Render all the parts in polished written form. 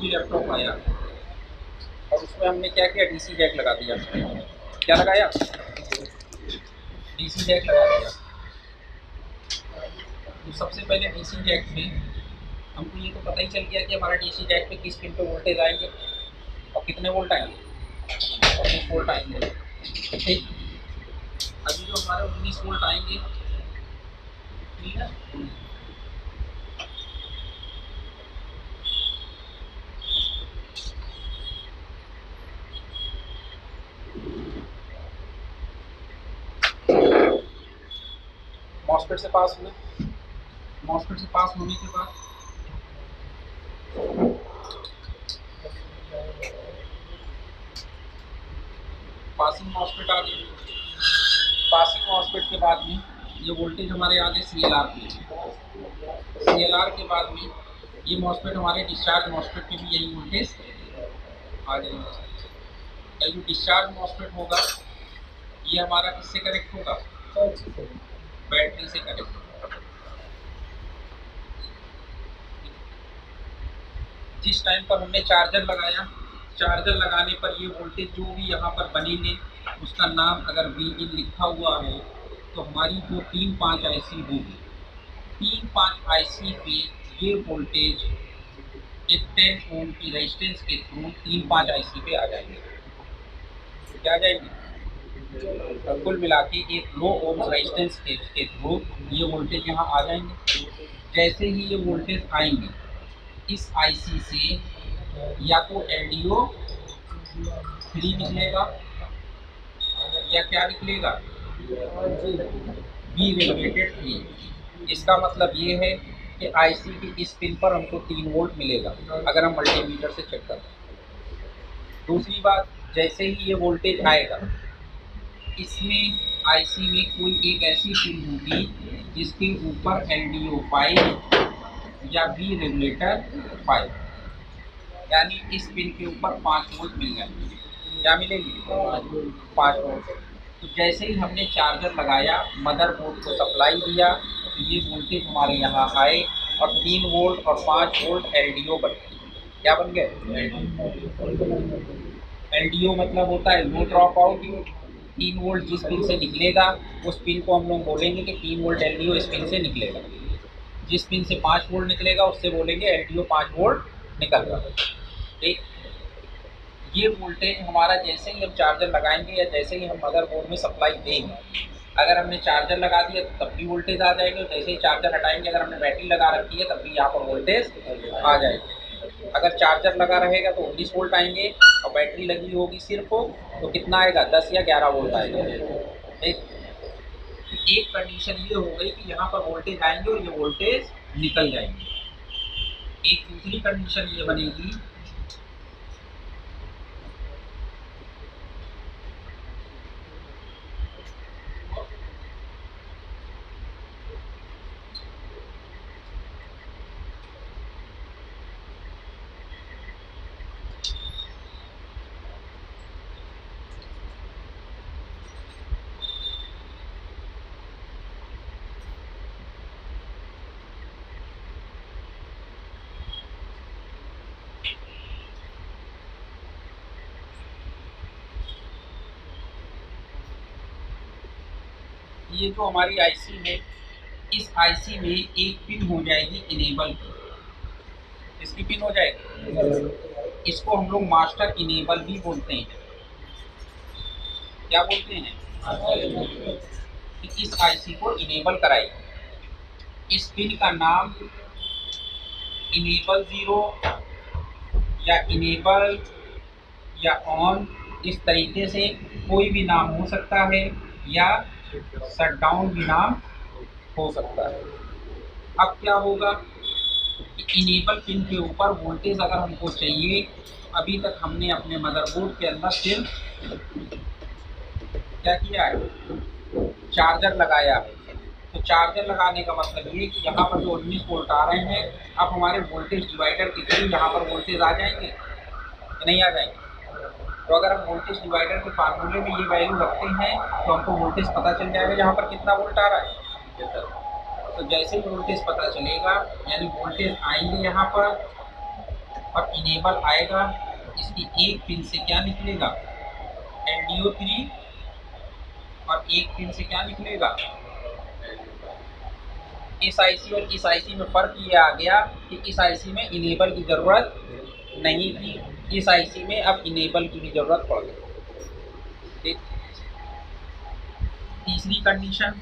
भी लैपटॉप आया और उसमें हमने क्या किया, डीसी जैक लगा दिया। क्या लगाया? डीसी जैक लगा दिया। तो सबसे पहले डीसी जैक में हमको ये तो पता ही चल गया कि हमारा डीसी जैक पे किस पिन पे वोल्टेज आएंगे और कितने वोल्ट आएंगे, 19 वोल्ट आएंगे। ठीक, अभी जो हमारे 19 वोल्ट आएंगे, ठीक है, मॉसफेट से पास हुए। मॉसफेट से पास होने के बाद पासिंग मॉसफेट आ गई। पासिंग मॉसफेट के बाद में ये वोल्टेज हमारे आ गए सीएलआर पे। सीएलआर के बाद में ये मॉसफेट हमारे डिस्चार्ज मॉसफेट पे भी यही वोल्टेज आ जाएगी। जो डिस्चार्ज मॉसफेट होगा ये हमारा किससे कनेक्ट होगा? बैटरी से कनेक्ट होगा। जिस टाइम पर हमने चार्जर लगाया, चार्जर लगाने पर ये वोल्टेज जो भी यहाँ पर बनेंगे उसका नाम अगर वी इन लिखा हुआ है तो हमारी जो 3-5 आईसी होगी, 3-5 आईसी पे ये वोल्टेज एक 10 ओम की रेजिस्टेंस के थ्रू 3-5 आईसी पे आ जाएंगे। क्या आ जाएंगे? कुल मिला के एक लो ओम रेजिस्टेंस के थ्रू ये वोल्टेज यहाँ आ जाएंगे। जैसे ही ये वोल्टेज आएंगे इस आईसी से या तो एलडीओ 3 निकलेगा या क्या निकलेगा, बी रेगुलेटेड 3। इसका मतलब ये है कि आईसी की इस पिन पर हमको 3 वोल्ट मिलेगा अगर हम मल्टीमीटर से चेक करें। दूसरी बात, जैसे ही ये वोल्टेज आएगा इसमें आईसी में कोई एक ऐसी पिन होगी जिसके ऊपर एलडीओ 5 या बी रेगुलेटर 5, यानी इस पिन के ऊपर 5 वोल्ट मिल जाएंगे। क्या मिलेगी? 5 वोल्ट। तो जैसे ही हमने चार्जर लगाया, मदरबोर्ड को सप्लाई दिया, तो ये वोल्टेज हमारे यहाँ आए और 3 वोल्ट और 5 वोल्ट एलडीओ बन गए। क्या बन गए? एलडीओ मतलब होता है लो ड्रॉप आउट। 3 वोल्ट जिस पिन से निकलेगा उस पिन को हम लोग बोलेंगे कि 3 वोल्ट एलडीओ इस पिन से निकलेगा। जिस पिन से 5 वोल्ट निकलेगा उससे बोलेंगे एलडीओ 5 वोल्ट निकल रहा है। ठीक, ये वोल्टेज हमारा जैसे ही हम चार्जर लगाएंगे या जैसे ही हम मदरबोर्ड में सप्लाई देंगे, अगर हमने चार्जर लगा दिया तो तब भी वोल्टेज आ जाएगा, जैसे ही चार्जर हटाएंगे अगर हमने बैटरी लगा रखी है तब भी यहाँ पर वोल्टेज आ जाएगा। अगर चार्जर लगा रहेगा तो 19 वोल्ट आएंगे और बैटरी लगी होगी सिर्फ तो कितना आएगा? 10 या 11 वोल्ट आएगा। ठीक, एक कंडीशन ये हो गई कि यहाँ पर वोल्टेज आएंगे और ये वोल्टेज निकल जाएंगे। एक दूसरी कंडीशन ये बनेगी, ये जो हमारी आईसी है, इस आईसी में एक पिन हो जाएगी इनेबल की। इसकी पिन हो जाएगी, इसको हम लोग मास्टर इनेबल भी बोलते हैं। क्या बोलते हैं? कि इस आईसी को इनेबल कराइए। इस पिन का नाम इनेबल 0 या इनेबल या ऑन, इस तरीके से कोई भी नाम हो सकता है या शट डाउन भी नाम हो सकता है। अब क्या होगा कि इनेबल पिन के ऊपर वोल्टेज अगर हमको चाहिए, अभी तक हमने अपने मदरबोर्ड के अंदर सिर्फ क्या किया है, चार्जर लगाया है। तो चार्जर लगाने का मतलब ये कि यहाँ पर जो 19 वोल्ट आ रहे हैं, अब हमारे वोल्टेज डिवाइडर के थ्रू यहाँ पर वोल्टेज आ जाएंगे, नहीं आ जाएंगे? तो अगर हम वोल्टेज डिवाइडर के फार्मूले में ये वैल्यू रखते हैं तो हमको वोल्टेज पता चल जाएगा यहाँ पर कितना वोल्ट आ रहा है। तो जैसे ही वोल्टेज पता चलेगा, यानी वोल्टेज आएंगे यहाँ पर और इनेबल आएगा, इसकी एक पिन से क्या निकलेगा, LDO3, और एक पिन से क्या निकलेगा, इस आईसी और इस आईसी में फ़र्क ये आ गया कि इस आईसी में इनेबल की ज़रूरत नहीं थी, इस आईसी में अब इनेबल की भी ज़रूरत पड़ गई। तीसरी कंडीशन,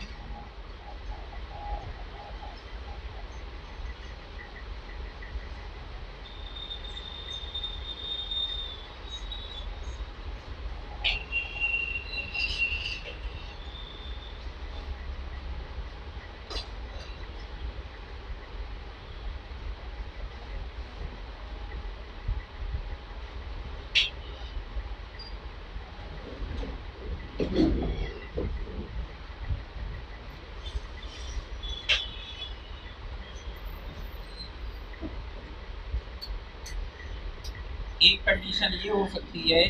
एक कंडीशन ये हो सकती है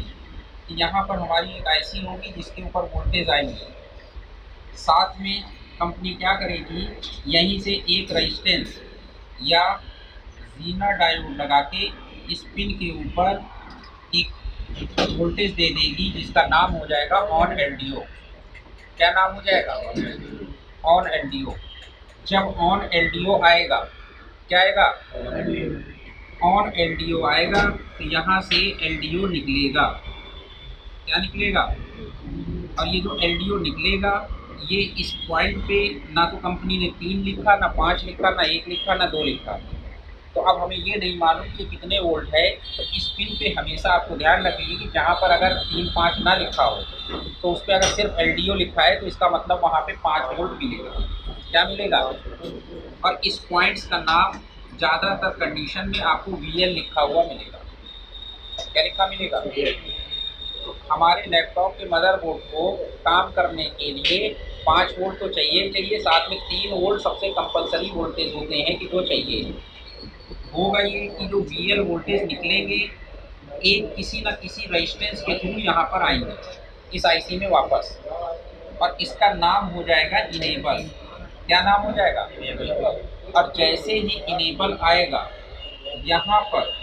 कि यहाँ पर हमारी एक आईसी होगी जिसके ऊपर वोल्टेज आएंगे, साथ में कंपनी क्या करेगी, यहीं से एक रेजिस्टेंस या जीना डायोड लगा के इस पिन के ऊपर एक वोल्टेज दे देगी जिसका नाम हो जाएगा ऑन LDO। क्या नाम हो जाएगा, ऑन LDO। जब ऑन LDO आएगा, क्या आएगा, ऑन LDO आएगा तो यहाँ से LDO निकलेगा, क्या निकलेगा, और ये जो LDO निकलेगा ये इस पॉइंट पे ना तो कंपनी ने 3 लिखा, ना 5 लिखा, ना 1 लिखा, ना 2 लिखा। तो अब हमें ये नहीं मालूम कि कितने वोल्ट है, तो इस पिन पे हमेशा आपको ध्यान रखिए कि जहाँ पर अगर 3-5 ना लिखा हो तो उस पर अगर सिर्फ LDO लिखा है तो इसका मतलब वहाँ पे 5 वोल्ट मिलेगा, क्या मिलेगा, और इस पॉइंट्स का नाम ज़्यादातर कंडीशन में आपको VL लिखा हुआ मिलेगा। क्या लिखा मिलेगा, हमारे लैपटॉप के मदरबोर्ड को काम करने के लिए 5 वोल्ट तो चाहिए चाहिए, साथ में 3 वोल्ट सबसे कंपलसरी वोल्टेज होते हैं कि जो चाहिए। होगा ये कि जो VL वोल्टेज निकलेंगे एक किसी न किसी रेजिस्टेंस के थ्रू यहाँ पर आएंगे इस आईसी में वापस, और इसका नाम हो जाएगा इनेबल। क्या नाम हो जाएगा, इनेबल। और जैसे ही इनेबल आएगा यहाँ पर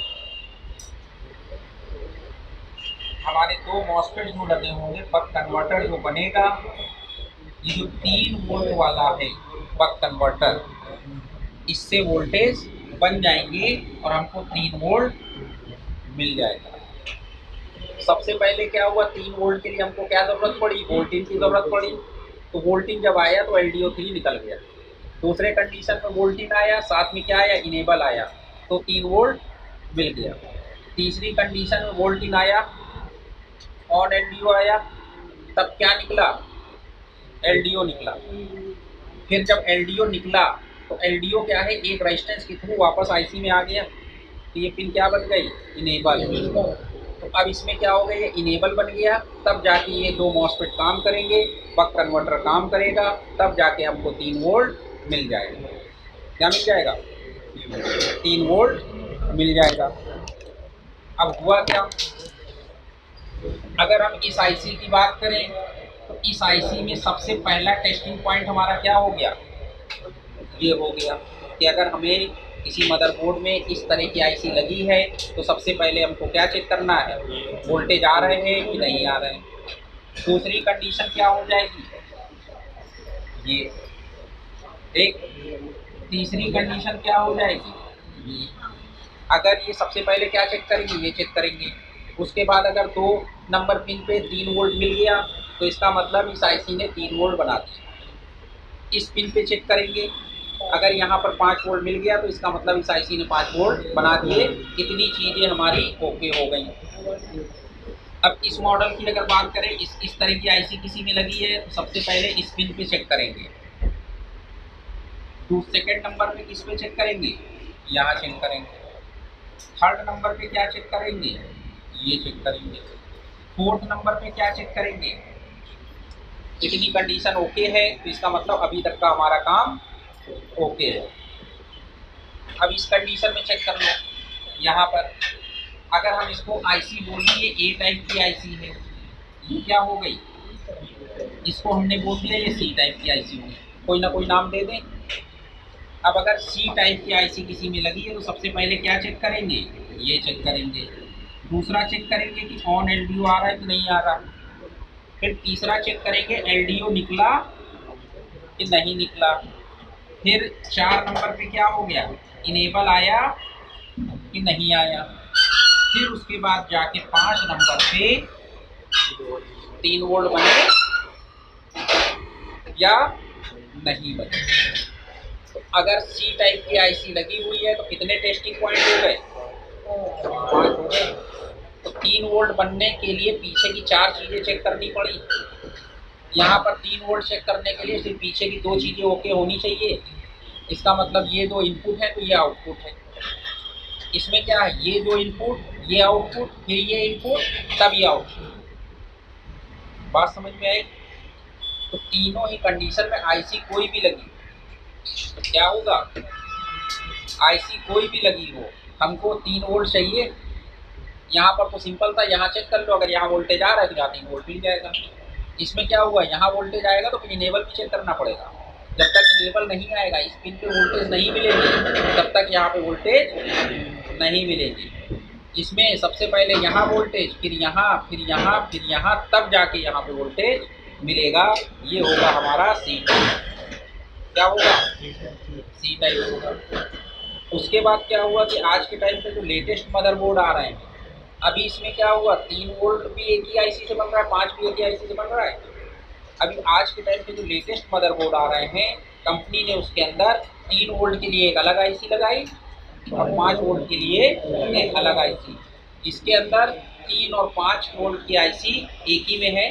हमारे 2 मॉसफेट जो लगे होंगे, बक कन्वर्टर जो बनेगा, ये जो 3 वोल्ट वाला है बक कन्वर्टर, इससे वोल्टेज बन जाएंगे और हमको 3 वोल्ट मिल जाएगा। सबसे पहले क्या हुआ, 3 वोल्ट के लिए हमको क्या ज़रूरत पड़ी, वोल्टेज की ज़रूरत पड़ी, तो वोल्टेज जब आया तो LDO3 निकल गया। दूसरे कंडीशन में वोल्टेज आया, साथ में क्या आया, इनेबल आया, तो 3 वोल्ट मिल गया। तीसरी कंडीशन में वोल्टेज आया, ऑन LDO आया, तब क्या निकला, LDO निकला। फिर जब LDO निकला तो LDO क्या है, एक रेजिस्टेंस के थ्रू वापस आईसी में आ गया, तो ये पिन क्या बन गई, इनेबल। तो अब इसमें क्या हो गया, ये इनेबल बन गया, तब जाके ये 2 मॉसफेट काम करेंगे, बक कन्वर्टर काम करेगा, तब जाके हमको 3 वोल्ट मिल जाएगा। क्या मिल जाएगा, 3 वोल्ट मिल जाएगा। अब हुआ क्या, अगर हम इस आईसी की बात करें तो इस आईसी में सबसे पहला टेस्टिंग पॉइंट हमारा क्या हो गया, ये हो गया कि अगर हमें किसी मदरबोर्ड में इस तरह की आईसी लगी है तो सबसे पहले हमको क्या चेक करना है, वोल्टेज आ रहे हैं कि नहीं आ रहे हैं। दूसरी कंडीशन क्या हो जाएगी, ये एक। तीसरी कंडीशन क्या हो जाएगी, ये। अगर ये सबसे पहले क्या चेक करेंगे, ये चेक करेंगे। उसके बाद अगर 2 नंबर पिन पे 3 वोल्ट मिल गया तो इसका मतलब इस आईसी ने 3 वोल्ट बना दिया। इस पिन पे चेक करेंगे, अगर यहाँ पर 5 वोल्ट मिल गया तो इसका मतलब इस आईसी ने 5 वोल्ट बना दिए। इतनी चीज़ें हमारी ओके हो गई। अब इस मॉडल की अगर बात करें, इस तरह की आईसी किसी में लगी है तो सबसे पहले इस पिन पे चेक करेंगे। सेकेंड नंबर पे किस पे चेक करेंगे, यहाँ चेक करेंगे। थर्ड नंबर पे क्या चेक करेंगे, ये चेक करेंगे। फोर्थ नंबर पे क्या चेक करेंगे, इतनी कंडीशन ओके है तो इसका मतलब अभी तक का हमारा काम ओके है। अब इस कंडीशन में चेक कर लो, यहाँ पर अगर हम इसको आईसी बोल दिए, ए टाइप की आईसी है, ये क्या हो गई, इसको हमने बोल दिया ये सी टाइप की आईसी होगी, कोई ना कोई नाम दे दें। अब अगर सी टाइप की आईसी किसी में लगी है तो सबसे पहले क्या चेक करेंगे, ये चेक करेंगे। दूसरा चेक करेंगे कि ऑन एलडीओ आ रहा है कि नहीं आ रहा। फिर तीसरा चेक करेंगे एलडीओ निकला कि नहीं निकला। फिर 4 नंबर पे क्या हो गया, इनेबल आया कि नहीं आया। फिर उसके बाद जाके 5 नंबर पे 3 वोल्ट बने या नहीं बने। तो अगर सी टाइप की आईसी लगी हुई है तो कितने टेस्टिंग पॉइंट हो गए, 5 हो गए। तो 3 वोल्ट बनने के लिए पीछे की 4 चीज़ें चेक करनी पड़ी। यहाँ पर 3 वोल्ट चेक करने के लिए सिर्फ पीछे की 2 चीज़ें ओके होनी चाहिए। इसका मतलब ये 2 इनपुट है तो ये आउटपुट है। इसमें क्या है, ये 2 इनपुट, ये आउटपुट, फिर ये इनपुट, तब ये आउटपुट। बात समझ में आई। तो तीनों ही कंडीशन में आईसी कोई भी लगी तो क्या होगा, आईसी कोई भी लगी हो, हमको 3 वोल्ट चाहिए। यहाँ पर तो सिंपल था, यहाँ चेक कर लो, अगर यहाँ वोल्टेज आ रहा है तो यहाँ 3 वोल्ट मिल जाएगा। इसमें क्या हुआ, यहाँ वोल्टेज आएगा तो फिर इनेबल भी चेक करना पड़ेगा। जब तक इनेबल नहीं आएगा, इस पिन पे वोल्टेज नहीं मिलेगी, तब तक यहाँ पे वोल्टेज नहीं मिलेगी। इसमें सबसे पहले यहाँ वोल्टेज, फिर यहाँ, फिर यहाँ, फिर यहाँ, तब जाके यहाँ पे वोल्टेज मिलेगा। ये होगा हमारा सी टाइप। क्या होगा, सी टाइप होगा। उसके बाद क्या हुआ कि आज के टाइम पे जो लेटेस्ट मदरबोर्ड आ रहे हैं, अभी इसमें क्या हुआ, 3 वोल्ट भी एक ही आईसी से बन रहा है, 5 भी एक ही आईसी से बन रहा है। अभी आज के टाइम पे जो लेटेस्ट मदरबोर्ड आ रहे हैं, कंपनी ने उसके अंदर 3 वोल्ट के लिए एक अलग आईसी लगाई और 5 वोल्ट के लिए एक अलग आईसी। इसके अंदर 3 और 5 वोल्ट की आईसी एक ही में है।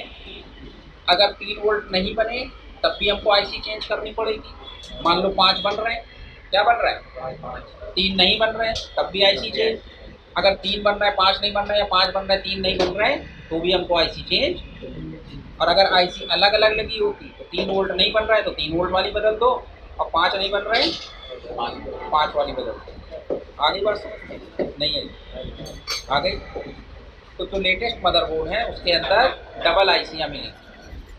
अगर 3 वोल्ट नहीं बने तब भी हमको आईसी चेंज करनी पड़ेगी। मान लो 5 बन रहे हैं, क्या बन रहा है, 3 नहीं बन रहे हैं, तब भी आईसी चेंज। अगर 3 बन रहा है 5 नहीं बन रहा है, या 5 बन रहा है 3 नहीं बन रहा है, तो भी हमको आईसी चेंज। और अगर आईसी अलग अलग लगी होती तो 3 वोल्ट नहीं बन रहा है तो 3 वोल्ट वाली बदल दो, और 5 नहीं बन रहे हैं 5 वाली बदल दो। आगे बढ़ सकते नहीं है, आ गई। तो जो लेटेस्ट मदरबोर्ड है उसके अंदर डबल आईसियाँ मिलेंगी।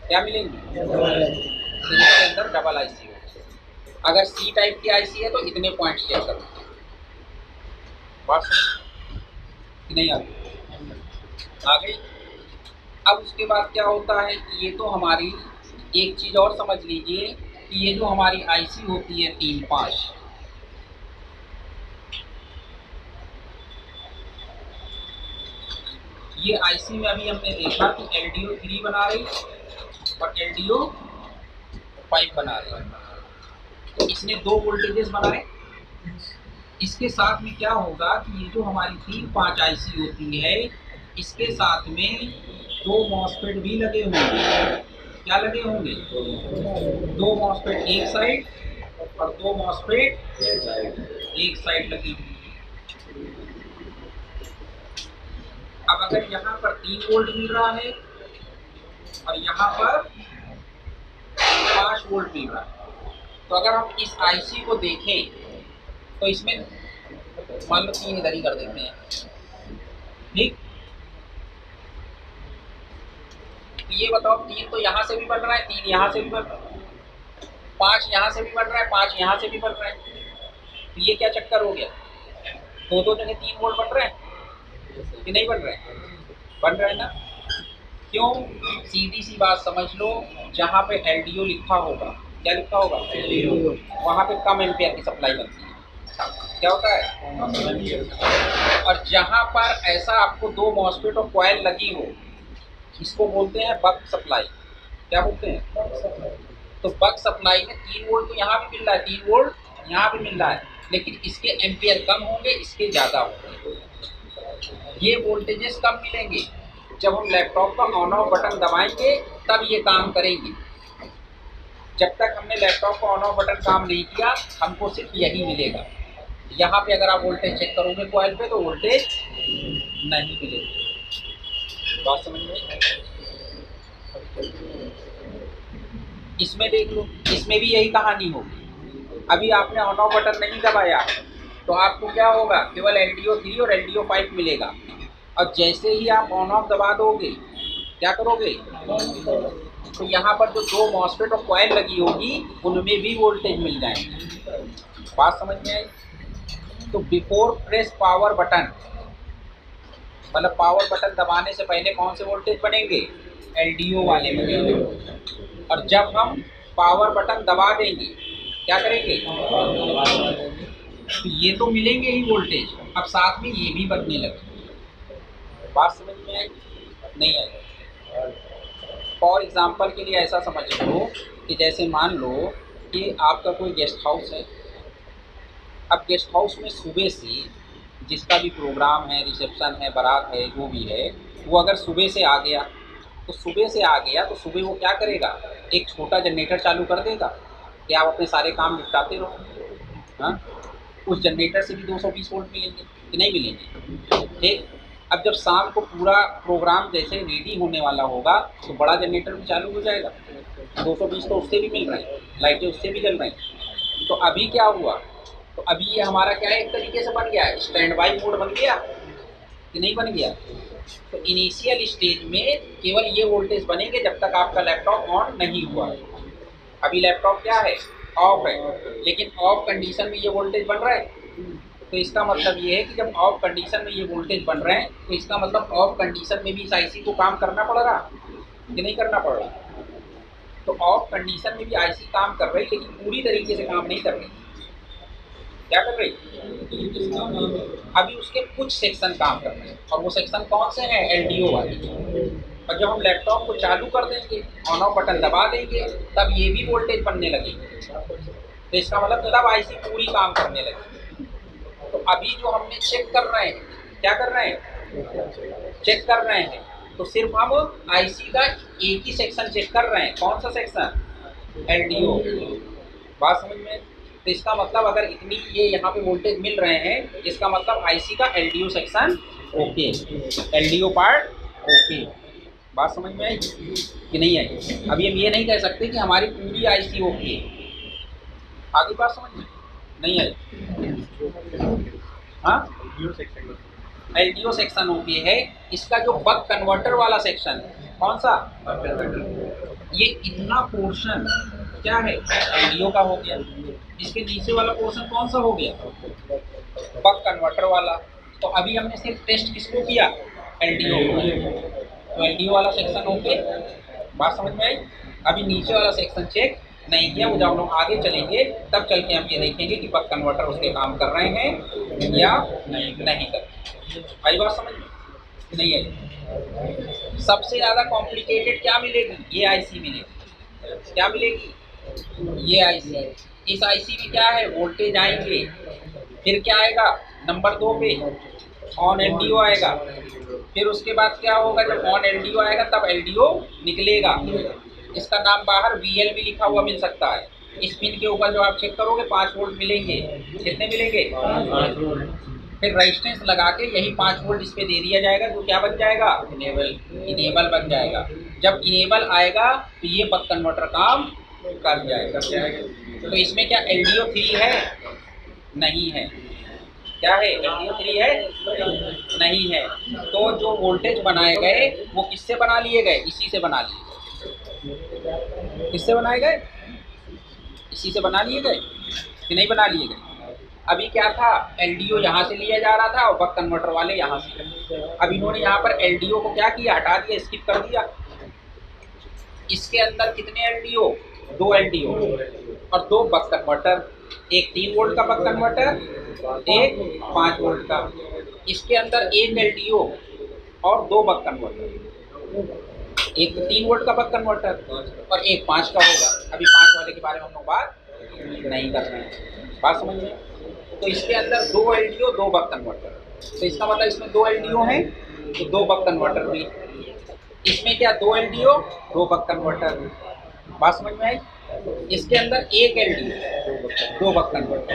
क्या मिलेंगी, इसके अंदर डबल आईसी होगी। अगर सी टाइप की आईसी है तो इतने पॉइंट चेक करते हैं। बात समझ कि नहीं आ गई। अब उसके बाद क्या होता है कि ये तो हमारी एक चीज़ और समझ लीजिए कि ये जो हमारी आईसी होती है 3-5, ये आईसी में अभी हमने देखा कि LDO 3 बना रही और LDO 5 बना रही। तो इसने 2 वोल्टेजेस बनाए। इसके साथ में क्या होगा कि ये जो हमारी 3-5 आईसी होती है, इसके साथ में 2 मॉसफेट भी लगे होंगे। क्या लगे होंगे, 2 मॉसफेट एक साइड और 2 मॉसफेट एक साइड लगे होंगे। अब अगर यहाँ पर 3 वोल्ट मिल रहा है और यहाँ पर 5 वोल्ट मिल रहा है, तो अगर हम इस आईसी को देखें तो इसमें मान लो 3 इधर ही कर देते हैं, ठीक। तो ये बताओ, 3 तो यहाँ से भी बन रहा है, 3 यहाँ से भी बन रहा है, 5 यहाँ से भी बन रहा है, 5 यहाँ से भी बन रहा है। तो ये क्या चक्कर हो गया, 2 जगह 3 वोल्ट बन रहे हैं कि नहीं बन रहे हैं, बन रहे हैं ना। क्यों, सीधी सी बात समझ लो, जहाँ पे LDO लिखा होगा, क्या लिखा होगा, LDO, वहाँ पे कम एम्पियर की सप्लाई बनती है। क्या होता है, और जहाँ पर ऐसा आपको 2 मॉसफेट और कॉइल लगी हो, इसको बोलते हैं बक सप्लाई। क्या बोलते हैं, तो बक सप्लाई में 3 वोल्ट तो यहाँ भी मिल रहा है, 3 वोल्ट यहाँ भी मिल रहा है, लेकिन इसके एम्पियर कम होंगे, इसके ज़्यादा होंगे। ये वोल्टेजेस कब मिलेंगे, जब हम लैपटॉप का ऑन ऑफ बटन दबाएंगे तब ये काम करेंगे। जब तक हमने लैपटॉप का ऑन ऑफ बटन काम नहीं किया, हमको सिर्फ यही मिलेगा। यहाँ पे अगर आप वोल्टेज चेक करोगे कॉइल पे तो वोल्टेज नहीं मिलेगी। बात समझ में, इसमें देख लो, इसमें भी यही कहानी होगी। अभी आपने ऑन ऑफ बटन नहीं दबाया तो आपको क्या होगा, केवल LDO 3 और LDO 5 मिलेगा। और जैसे ही आप ऑन ऑफ दबा दोगे, क्या करोगे, तो यहाँ पर जो 2 मॉसफेट और कॉइल लगी होगी उनमें भी वोल्टेज मिल जाएंगे। बात समझ में आई। तो बिफोर प्रेस पावर बटन मतलब पावर बटन दबाने से पहले कौन से वोल्टेज बनेंगे, एलडीओ वाले बनेंगे। और जब हम पावर बटन दबा देंगे क्या करेंगे, तो ये तो मिलेंगे ही वोल्टेज, अब साथ में ये भी बनने लगे। बात समझ में आई नहीं आई? फॉर एग्जाम्पल के लिए ऐसा समझ लो कि जैसे मान लो कि आपका कोई गेस्ट हाउस है। अब गेस्ट हाउस में सुबह से जिसका भी प्रोग्राम है, रिसेप्शन है, बारात है, जो भी है, वो अगर सुबह से आ गया तो सुबह वो क्या करेगा, एक छोटा जनरेटर चालू कर देगा कि आप अपने सारे काम निपटाते रहो। हाँ, उस जनरेटर से भी 220 वोल्ट मिलेंगे कि नहीं मिलेंगे? ठीक। अब जब शाम को पूरा प्रोग्राम जैसे रेडी होने वाला होगा तो बड़ा जनरेटर भी चालू हो जाएगा, 220 तो उससे भी मिल रहे हैं, लाइटें उससे भी जल रही हैं। तो अभी क्या हुआ, तो अभी ये हमारा क्या है, एक तरीके से बन गया है, स्टैंड बाई मोड बन गया कि नहीं बन गया? तो इनिशियल स्टेज में केवल ये वोल्टेज बनेंगे जब तक आपका लैपटॉप ऑन नहीं हुआ। अभी लैपटॉप क्या है, ऑफ है, लेकिन ऑफ कंडीशन में ये वोल्टेज बन रहा है। तो इसका मतलब ये है कि जब ऑफ कंडीशन में ये वोल्टेज बन रहे हैं तो इसका मतलब ऑफ कंडीशन में भी इस आईसी को काम करना पड़ रहा कि नहीं करना पड़ रहा? तो ऑफ कंडीशन में भी आईसी काम कर रही, लेकिन पूरी तरीके से काम नहीं कर रही। क्या कर रही? अभी उसके कुछ सेक्शन काम कर रहे हैं, और वो सेक्शन कौन से हैं, एलडीओ वाले। और जब हम लैपटॉप को चालू कर देंगे, ऑन ऑफ बटन दबा देंगे, तब ये भी वोल्टेज बनने लगेगी। तो इसका मतलब तब आईसी पूरी काम करने लगेगी। तो अभी जो हमने चेक कर रहे हैं, क्या कर रहे हैं, चेक कर रहे हैं, तो सिर्फ हम आईसी का एक ही सेक्शन चेक कर रहे हैं। कौन सा सेक्शन, एलडीओ। बात समझ में? तो इसका मतलब अगर इतनी ये यहाँ पे वोल्टेज मिल रहे हैं, इसका मतलब आईसी का LDO section okay, LDO part okay. बात समझ में आई कि नहीं आई? अभी हम ये नहीं कह सकते कि हमारी पूरी आईसी ओके है। आगे बात समझ में नहीं आई? हाँ, एलडीओ सेक्शन ओके है। इसका जो बक कन्वर्टर वाला सेक्शन है, कौन सा, ये इतना पोर्शन क्या है, एलडीओ का हो गया। इसके नीचे वाला पोर्शन कौन सा हो गया, बक कन्वर्टर वाला। तो अभी हमने सिर्फ टेस्ट किसको किया, एलडीओ को। तो एलडीओ वाला सेक्शन ओके। बात समझ में आई? अभी नीचे वाला सेक्शन चेक नहीं किया, वो जब हम लोग आगे चलेंगे तब चल के हम ये देखेंगे कि बक कन्वर्टर उसके काम कर रहे हैं या नहीं कर रहे। आई बात समझ में नहीं आई? सबसे ज़्यादा कॉम्प्लिकेटेड क्या मिलेगी, ये आईसी मिलेगी। क्या मिलेगी, ये आईसी। इस आईसी में क्या है, वोल्टेज आएंगे, फिर क्या आएगा, नंबर 2 पे ऑन एलडीओ आएगा। फिर उसके बाद क्या होगा, जब ऑन एलडीओ आएगा तब एलडीओ निकलेगा। इसका नाम बाहर वीएल भी लिखा हुआ मिल सकता है। इस पिन के ऊपर जो आप चेक करोगे 5 वोल्ट मिलेंगे। कितने मिलेंगे, 5 वोल्ट। फिर रेजिस्टेंस लगा के यही 5 वोल्ट इस पे दे दिया जाएगा, तो क्या बन जाएगा, इनेबल बन जाएगा। जब इनेबल आएगा तो ये बक कन्वर्टर काम कर जाएगा। तो इसमें क्या एलडीओ 3 है, नहीं है। क्या है, एलडीओ 3 है, नहीं है। तो जो वोल्टेज बनाए गए वो किससे बना लिए गए, इसी से बना लिए। किससे बनाए गए, इसी से बना लिए गए कि नहीं बना लिए गए? अभी क्या था, एलडीओ यहाँ से लिया जा रहा था और बक कन्वर्टर वाले यहाँ से। अब इन्होंने यहाँ पर एलडीओ को क्या किया, हटा दिया, स्किप कर दिया। इसके अंदर कितने एलडीओ, 2 एलडीओ और 2 बक कन्वर्टर। एक 3 वोल्ट का बक कन्वर्टर, एक 5 वोल्ट का। इसके अंदर एक एलडीओ और 2 बक कन्वर्टर। एक 3 वोल्ट का बक कन्वर्टर और एक 5 का होगा। अभी 5 वाले के बारे में हम लोग बात नहीं कर रहे हैं। बात समझ में? तो इसके अंदर 2 एलडीओ 2 बक कन्वर्टर। तो इसका मतलब इसमें 2 एलडीओ हैं तो 2 बक कन्वर्टर भी। इसमें क्या, 2 एलडीओ 2 बक कन्वर्टर। बात समझ में आई? इसके अंदर एक एलडीओ 2 बक कन्वर्टर।